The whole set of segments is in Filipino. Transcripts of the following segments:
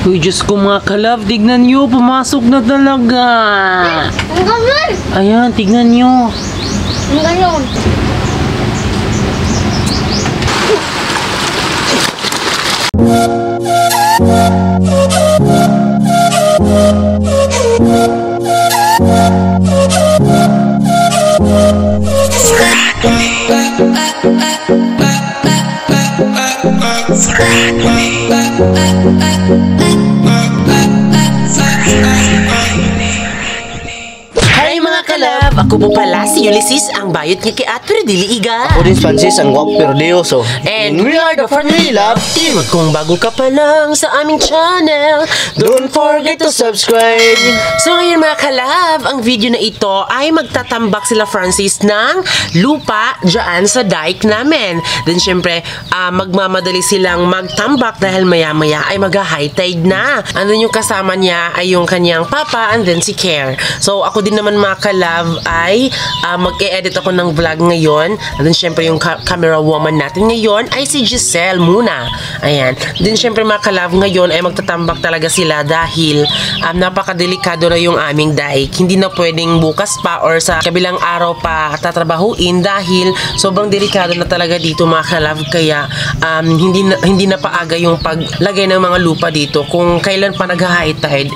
Uy, Diyos ko mga kalab, tignan nyo, pumasok na talaga. Ang ganun! Ayan, tignan nyo. Ang ganun! Hi mga kalab! Ako po pala si Ulysses, ang bayot niya kay at pero dili iga. Ako din si Francis, ang guwapo pero di oso. And we are the Family Love Team. At kung bago ka pa lang sa aming channel, don't forget to subscribe. So ngayon mga kalab, ang video na ito ay magtatambak sila Francis ng lupa dyan sa dike namin. Then syempre, magmamadali silang magtambak dahil maya-maya ay mag-high tide na. Andun yung kasama niya ay yung kanyang papa and then si Care. So ako din naman mga kalab ay mag-e-edit ako ng vlog ngayon. And then syempre yung camera woman natin ngayon ay si Giselle muna. Ayan. Then syempre mga kalab ngayon ay magtatambak talaga sila dahil napakadelikado na yung aming dike. Hindi na pwedeng bukas pa or sa kabilang araw pa tatrabahuin dahil sobrang delikado na talaga dito mga kalab. Kaya hindi na paaga yung paglagay ng mga lupa dito. Kung kailan pa nag-high tide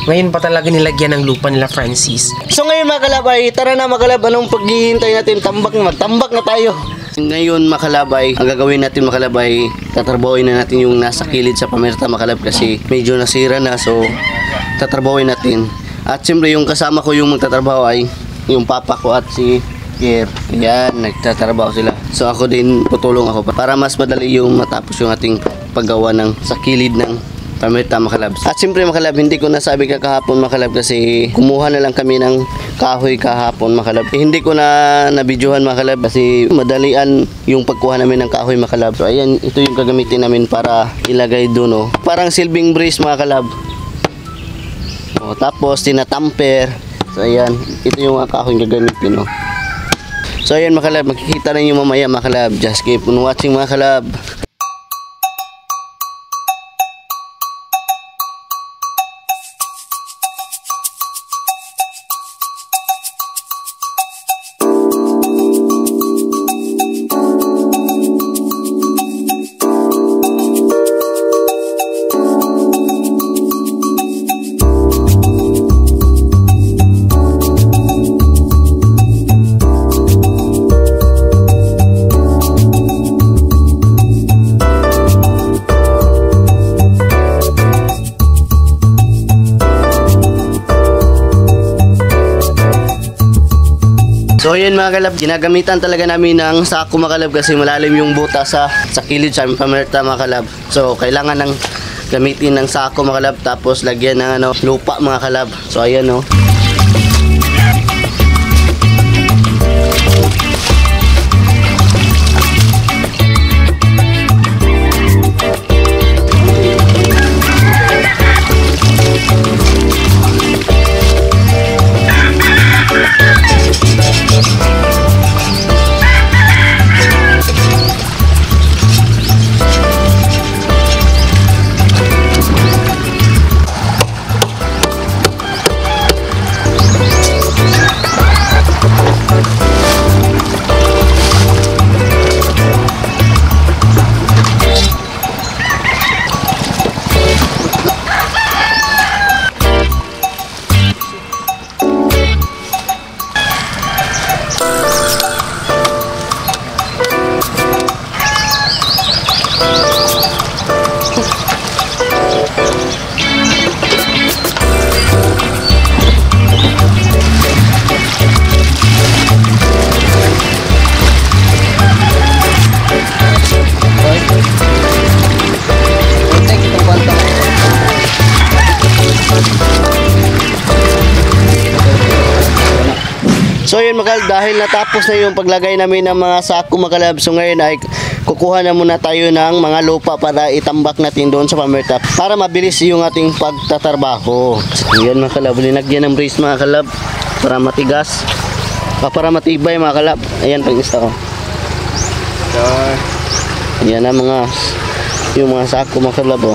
ngayon pa talaga nilagyan ng lupa nila Francis. So ngayon mga kalabay, tara na mga kalab, anong paghihintay natin? Magtambak na tayo. Ngayon mga kalabay, ang gagawin natin mga kalabay, tatrabahoin na natin yung nasa kilid sa pamerta mga kalab kasi medyo nasira na, so tatrabahoin natin. At siyempre yung kasama ko yung magtatrabaho ay yung papa ko at si Pierre. Ayan, nagtatrabaho sila. So ako din tutulong ako para mas madali yung matapos yung ating paggawa ng sa kilid ng pamerta mga kalab. At siyempre mga kalab, hindi ko nasabi kahapon mga kalab kasi kumuha na lang kami ng kahoy kahapon mga kalab. Hindi ko na nabidyohan mga kalab kasi madalian yung pagkuha namin ng kahoy mga kalab. So ayan, ito yung gagamitin namin para ilagay doon. Parang silbing brace mga kalab. Tapos tinatamper. So ayan, ito yung kahoy yung gagamitin. So ayan mga kalab, makikita na nyo mamaya mga kalab. Just keep on watching mga kalab. So ayan mga kalab, ginagamitan talaga namin ng sako mga kalab kasi malalim yung buta sa kilid sa aming pamerta mga kalab. So kailangan ng gamitin ng sako mga kalab, tapos lagyan ng lupa mga kalab. So ayan So yun mga kalab, dahil natapos na yung paglagay namin ng mga sako mga kalab, so ngayon ay kukuha na muna tayo ng mga lupa para itambak natin doon sa pamerta para mabilis yung ating pagtatrabaho. So yan mga kalab, linagyan ng brace mga kalab para matigas, para matibay mga kalab. Ayan pag-insta ko. Yan ang yung mga sako mga kalab.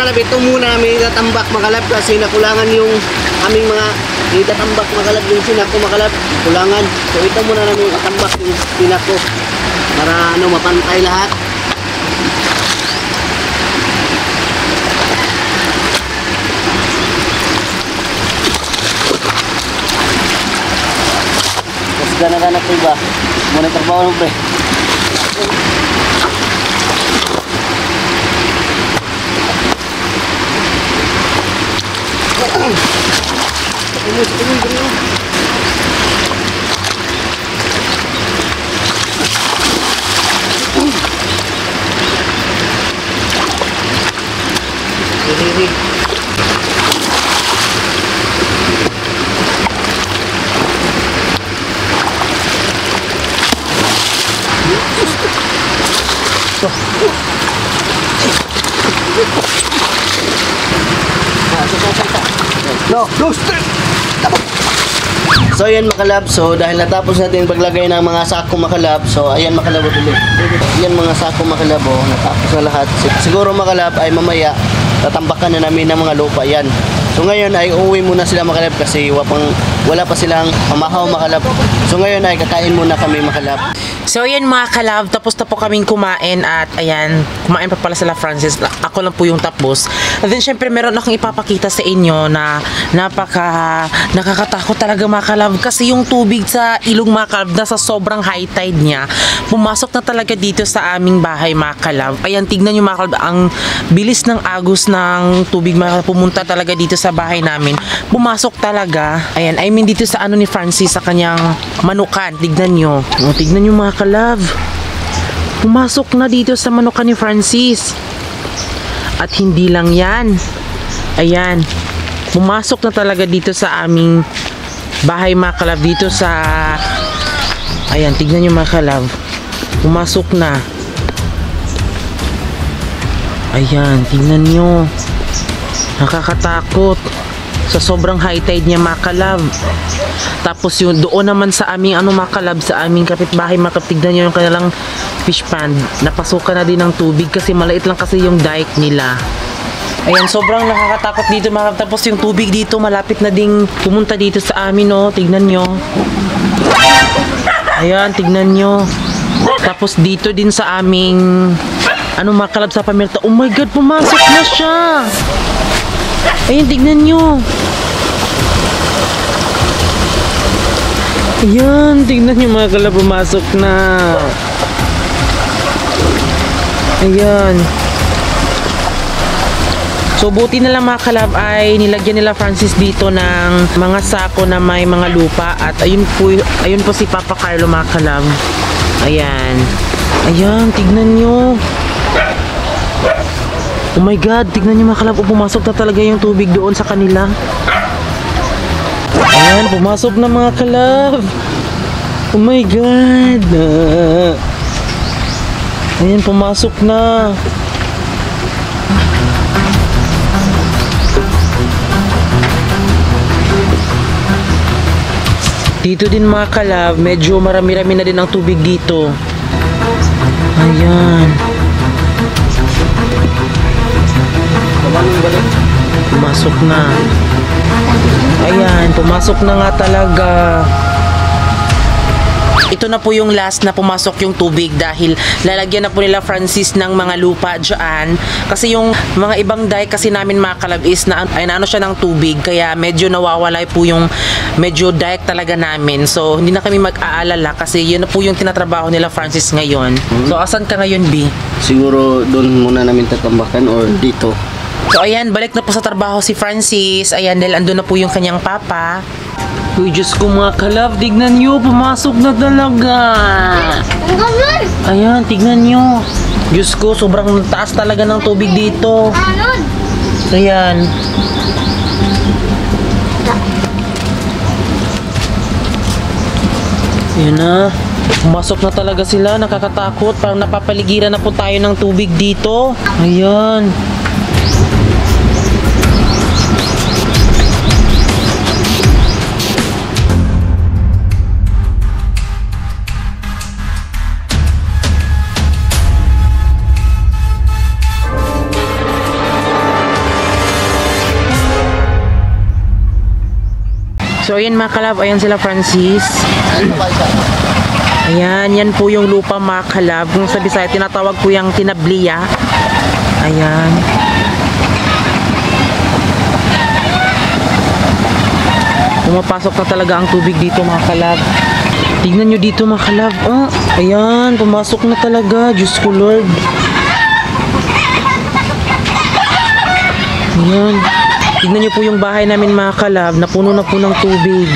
makalab, ito muna namin itatambak makalab kasi nakulangan yung aming mga itatambak makalab yung sinako makalab. Kulangan. So ito muna namin itatambak yung sinako para ano mapantay lahat. Mas gana-gana ko ba? Muna trabaho mo pre. No, so ayan makalab, so dahil natapos natin paglagay ng mga sako makalab, so ayan makalab ulit. Yan mga sako makalab, natapos na lahat. Siguro makalab ay mamaya tatambakan na namin ng mga lupa yan. So ngayon ay uuwi muna sila makalab kasi wala pa silang pamahaw makalab. So ngayon ay kakain muna kami makalab. So ayan mga kalab, tapos na po kaming kumain at ayan, kumain pa pala sila Francis. Ako lang po yung tapos. And then syempre meron akong ipapakita sa inyo na nakakatakot talaga mga kalab kasi yung tubig sa ilog mga kalab nasa sobrang high tide niya. Pumasok na talaga dito sa aming bahay mga kalab. Ayan, tignan nyo mga kalab, ang bilis ng agos ng tubig mga kalab, pumunta talaga dito sa bahay namin. Pumasok talaga. Ayan, I mean dito sa ano ni Francis sa kanyang manukan. Tignan nyo. O, tignan nyo mga kalab. Pumasok na dito sa manukan ni Francis. At hindi lang yan. Ayan. Pumasok na talaga dito sa aming bahay mga kalab. Dito sa... Ayan, tignan nyo mga kalab. Pumasok na. Ayan, tignan nyo. Nakakatakot. Sa sobrang high tide niya mga kalab. Tapos yung doon naman sa aming mga kalab, sa aming kapitbahay mga kalab, tignan nyo yung kanilang fish pond. Napasukan na din ng tubig kasi maliit lang kasi yung dike nila. Ayan, sobrang nakakatakot dito mga kalab. Tapos yung tubig dito malapit na ding pumunta dito sa amin, no. Tignan nyo. Ayan, tignan nyo. Tapos dito din sa aming mga kalab sa pamerta. Oh my God, pumasok na siya. Ayan, tignan nyo. Ayan, tignan nyo mga kalab, pumasok na. Ayan. So buti na lang mga kalab ay nilagyan nila Francis dito ng mga sako na may mga lupa. At ayun po si Papa Carlo mga kalab. Ayan. Ayan, tignan nyo. Oh my God, tignan nyo mga kalab, pumasok na talaga yung tubig doon sa kanila. Ayan, pumasok na mga kalab. Oh my God. Ayan, pumasok na. Dito din mga kalab, medyo marami-rami na din ang tubig dito. Ayan. Pumasok na. Ayan, pumasok na nga talaga. Ito na po yung last na pumasok yung tubig dahil lalagyan na po nila Francis ng mga lupa dyan. Kasi yung mga ibang dike kasi namin mga kalab is na siya ng tubig kaya medyo nawawala po yung medyo dike talaga namin. So hindi na kami mag-aalala kasi yun na po yung tinatrabaho nila Francis ngayon. So asan ka ngayon, B? Siguro doon muna namin tatambakan or dito. So ayan, balik na po sa trabaho si Francis. Ayan, dahil andun na po yung kanyang papa. Uy, Diyos ko mga kalab, tignan nyo, pumasok na talaga. Ang gaman! Ayan, tignan nyo. Diyos ko, sobrang taas talaga ng tubig dito. Anon! Ayan. Ayan na. Pumasok na talaga sila, nakakatakot. Parang napapaligiran na po tayo ng tubig dito. Ayan. So ayan mga kalab, ayan sila Francis. Ayan, yan po yung lupa mga kalab. Kung sa Bisaya, tinatawag po yung tinabliya. Ayan. Pumapasok na talaga ang tubig dito mga kalab. Tignan nyo dito mga kalab. Oh, ayan, pumasok na talaga. Diyos ko Lord. Ayan. Tignan nyo po yung bahay namin mga kalab. Napuno na po ng tubig.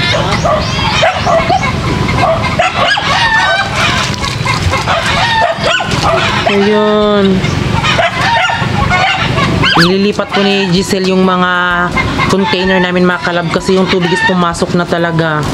Ayan. Nililipat po ni Giselle yung mga container namin mga kalab kasi yung tubig is pumasok na talaga.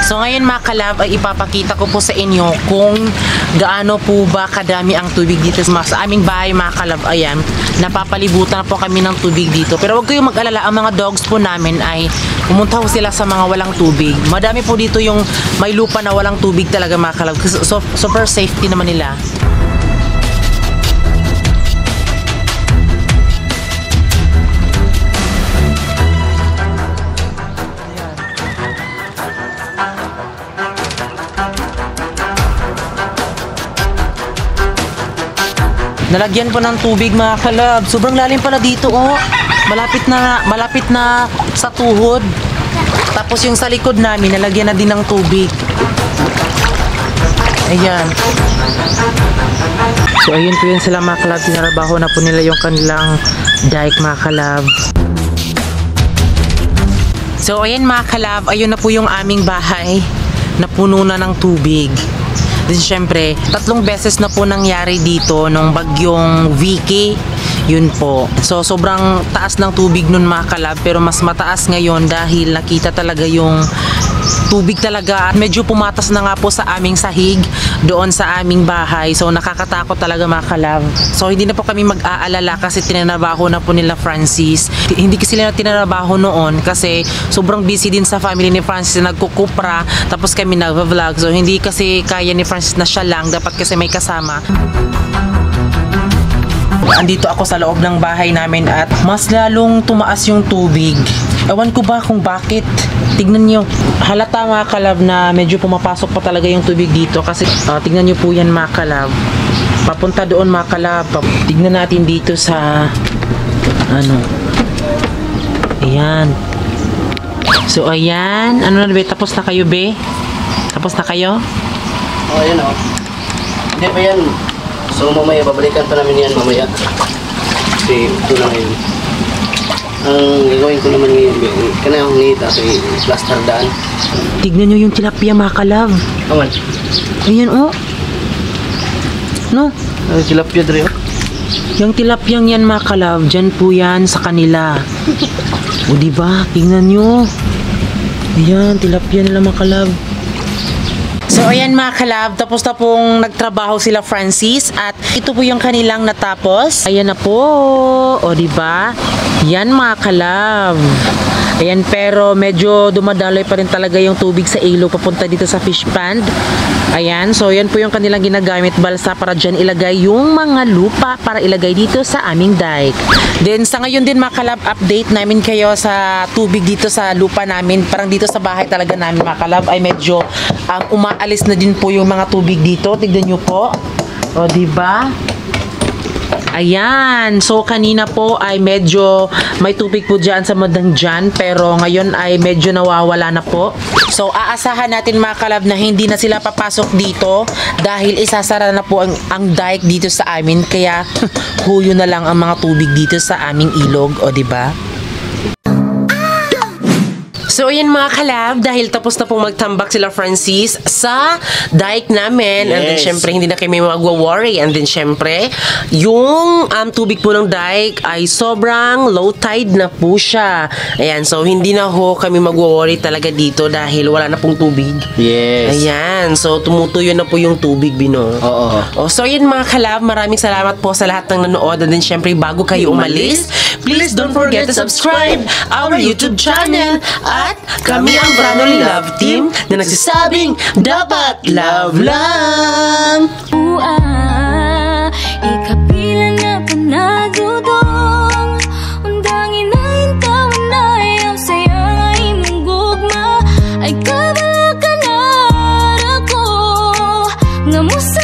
So ngayon mga kalab ay ipapakita ko po sa inyo kung gaano po ba kadami ang tubig dito sa aming bahay mga kalab. Ayan, napapalibutan po kami ng tubig dito. Pero wag kayong mag-alala, ang mga dogs po namin ay pumunta po sila sa mga walang tubig. Madami po dito yung may lupa na walang tubig talaga mga kalab. So, super safety naman nila. Nalagyan po ng tubig mga kalab. Sobrang lalim pala dito oh. Malapit na sa tuhod. Tapos yung sa likod namin nalagyan na din ng tubig. Ayan. So ayun po yun sila mga kalab. Tinarabaho na po nila yung kanilang dike mga kalab. So ayan mga kalab, ayun na po yung aming bahay. Napuno na ng tubig. Then syempre, 3 beses na po nangyari dito nung bagyong Vicky. Yun po. So sobrang taas ng tubig nun mga kalab, pero mas mataas ngayon dahil nakita talaga yung tubig talaga. Medyo pumatas na nga po sa aming sahig doon sa aming bahay. So nakakatakot talaga mga kalab. So hindi na po kami mag-aalala kasi tinanabaho na po nila Francis. Hindi kasi sila tinanabaho noon kasi sobrang busy din sa family ni Francis na nagkukupra tapos kami nag-vlog. So hindi kasi kaya ni Francis na siya lang. Dapat kasi may kasama. Andito ako sa loob ng bahay namin at mas lalong tumaas yung tubig. Ewan ko ba kung bakit. Tignan nyo. Halata mga kalab na medyo pumapasok pa talaga yung tubig dito kasi tignan nyo po yan mga kalab. Papunta doon mga kalab. Tignan natin dito sa ayan. So ayan. Ano na be? Tapos na kayo be? Tapos na kayo? Oh, ayan oh. Hindi pa yan. So mamaya, babalikan pa namin yan mamaya. Kasi ito lang yun. Ang gagawin ko naman ngayon, kanayang ngita kay plaster daan. Tignan nyo yung tilapia mga kalab. Aman. Ayan oh. No? Tilapia dre oh. Yung tilapyang yan mga kalab, dyan po yan sa kanila. O diba? Tingnan nyo. Ayan, tilapia nila mga kalab. So ayan mga kalab, tapos na pong nagtrabaho sila Francis at ito po yung kanilang natapos. Ayan na po. O diba? Yan mga kalab. Ayan, pero medyo dumadaloy pa rin talaga yung tubig sa ilog papunta dito sa fish pond. Ayan, so yan po yung kanilang ginagamit balsa para dyan ilagay yung mga lupa para ilagay dito sa aming dike. Then sa ngayon din mga kalab, update namin kayo sa tubig dito sa lupa namin. Parang dito sa bahay talaga namin mga kalab ay medyo umaalis na din po yung mga tubig dito. Tignan nyo po. O diba? Ayan, so kanina po ay medyo may tubig po dyan sa madang dyan, pero ngayon ay medyo nawawala na po. So aasahan natin mga kalab na hindi na sila papasok dito dahil isasara na po ang dike dito sa amin, kaya huyo na lang ang mga tubig dito sa aming ilog, o diba? So ayan mga kalab, dahil tapos na pong magtambak sila Francis sa dike namin. And then Yes. syempre hindi na kami magwa-worry. And then syempre, yung tubig po ng dike ay sobrang low tide na po siya. Ayan, so hindi na ho kami magwa-worry talaga dito dahil wala na pong tubig. Yes. Ayan, so tumutuyo na po yung tubig, Bino. Oo. So yun mga kalab, maraming salamat po sa lahat ng nanood. And then syempre, bago kayo umalis, please don't forget to subscribe our YouTube channel. At kami ang Branoli Love Team na nagsasabing dapat love lang. Ikapila na panagdudong undangin na intawan na yung sayang ay mong gugma ay kabala ka na ako nga mo sa